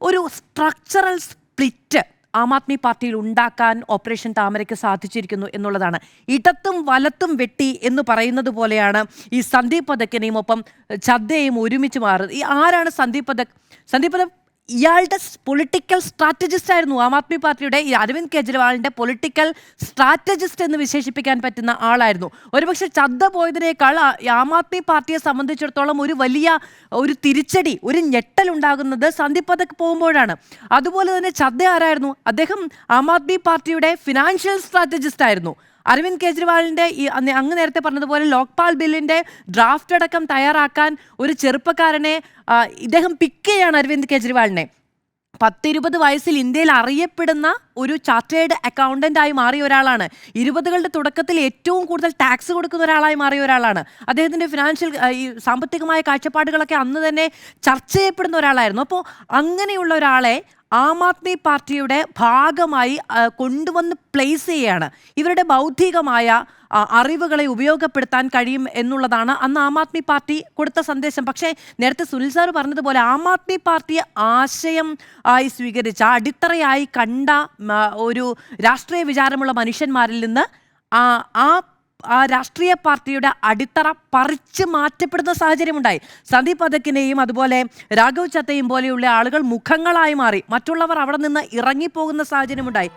ഒരു structural split Aam Aadmi പാർട്ടിയിൽ ഉണ്ടാക്കാൻ ഓപ്പറേഷൻ താമരയ്ക്ക് സാധിച്ചിരിക്കുന്നു എന്നുള്ളതാണ്. ഇടത്തും വലത്തും വെട്ടി എന്ന് പറയുന്നത് പോലെയാണ് ഈ സന്ദീപ് പഥക്കിനെയും ഒപ്പം ഛദ്ദയെയും ഒരുമിച്ച് മാറുന്നത്. ഈ ആരാണ് സന്ദീപ് പഥക്? സന്ദീപ് പഥക് ഇയാളുടെ പൊളിറ്റിക്കൽ സ്ട്രാറ്റജിസ്റ്റ് ആയിരുന്നു. ആം ആദ്മി പാർട്ടിയുടെ ഈ അരവിന്ദ് കെജ്രിവാളിന്റെ പൊളിറ്റിക്കൽ സ്ട്രാറ്റജിസ്റ്റ് എന്ന് വിശേഷിപ്പിക്കാൻ പറ്റുന്ന ആളായിരുന്നു. ഒരുപക്ഷെ ഛദ്ദ പോയതിനേക്കാൾ ആം ആദ്മി പാർട്ടിയെ സംബന്ധിച്ചിടത്തോളം ഒരു തിരിച്ചടി, ഒരു ഞെട്ടലുണ്ടാകുന്നത് സന്ദീപ് പഥക് പോകുമ്പോഴാണ്. അതുപോലെ തന്നെ ഛദ്ദ ആരായിരുന്നു? അദ്ദേഹം ആം ആദ്മി പാർട്ടിയുടെ ഫിനാൻഷ്യൽ സ്ട്രാറ്റജിസ്റ്റ് ആയിരുന്നു. അരവിന്ദ് കെജ്രിവാളിന്റെ ഈ അങ്ങ് നേരത്തെ പറഞ്ഞതുപോലെ ലോക്പാൽ ബില്ലിന്റെ ഡ്രാഫ്റ്റ് അടക്കം തയ്യാറാക്കാൻ ഒരു ചെറുപ്പക്കാരനെ ഇദ്ദേഹം പിക്ക് ചെയ്യാണ്. അരവിന്ദ് കെജ്രിവാളിനെ 10-20 വയസ്സിൽ ഇന്ത്യയിൽ അറിയപ്പെടുന്ന ഒരു ചാർട്ടേഡ് അക്കൗണ്ടന്റ് ആയി മാറിയ ഒരാളാണ്. 20കളുടെ തുടക്കത്തിൽ ഏറ്റവും കൂടുതൽ ടാക്സ് കൊടുക്കുന്ന ഒരാളായി മാറിയ ഒരാളാണ്. അദ്ദേഹത്തിന്റെ ഫിനാൻഷ്യൽ ഈ സാമ്പത്തികമായ കാഴ്ചപ്പാടുകളൊക്കെ അന്ന് തന്നെ ചർച്ച ചെയ്യപ്പെടുന്ന ഒരാളായിരുന്നു. അപ്പോൾ അങ്ങനെയുള്ള ഒരാളെ ആം ആദ്മി പാർട്ടിയുടെ ഭാഗമായി കൊണ്ടുവന്ന് പ്ലേസ് ചെയ്യുകയാണ്. ഇവരുടെ ബൗദ്ധികമായ അറിവുകളെ ഉപയോഗപ്പെടുത്താൻ കഴിയും എന്നുള്ളതാണ് അന്ന് ആം ആദ്മി പാർട്ടി കൊടുത്ത സന്ദേശം. പക്ഷേ നേരത്തെ സുനിൽ സാർ പറഞ്ഞതുപോലെ ആം ആദ്മി പാർട്ടിയെ ആശയം ആയി സ്വീകരിച്ച, അടിത്തറയായി കണ്ട ഒരു രാഷ്ട്രീയ വിചാരമുള്ള മനുഷ്യന്മാരിൽ നിന്ന് ആ രാഷ്ട്രീയ പാർട്ടിയുടെ അടിത്തറ പറിച്ചു മാറ്റപ്പെടുന്ന സാഹചര്യമുണ്ടായി. സന്ദീപ് പഥക്കിനെയും അതുപോലെ രാഘവ് ചദ്ദയും പോലെയുള്ള ആളുകൾ മുഖങ്ങളായി മാറി. മറ്റുള്ളവർ അവിടെ നിന്ന് ഇറങ്ങിപ്പോകുന്ന സാഹചര്യമുണ്ടായി.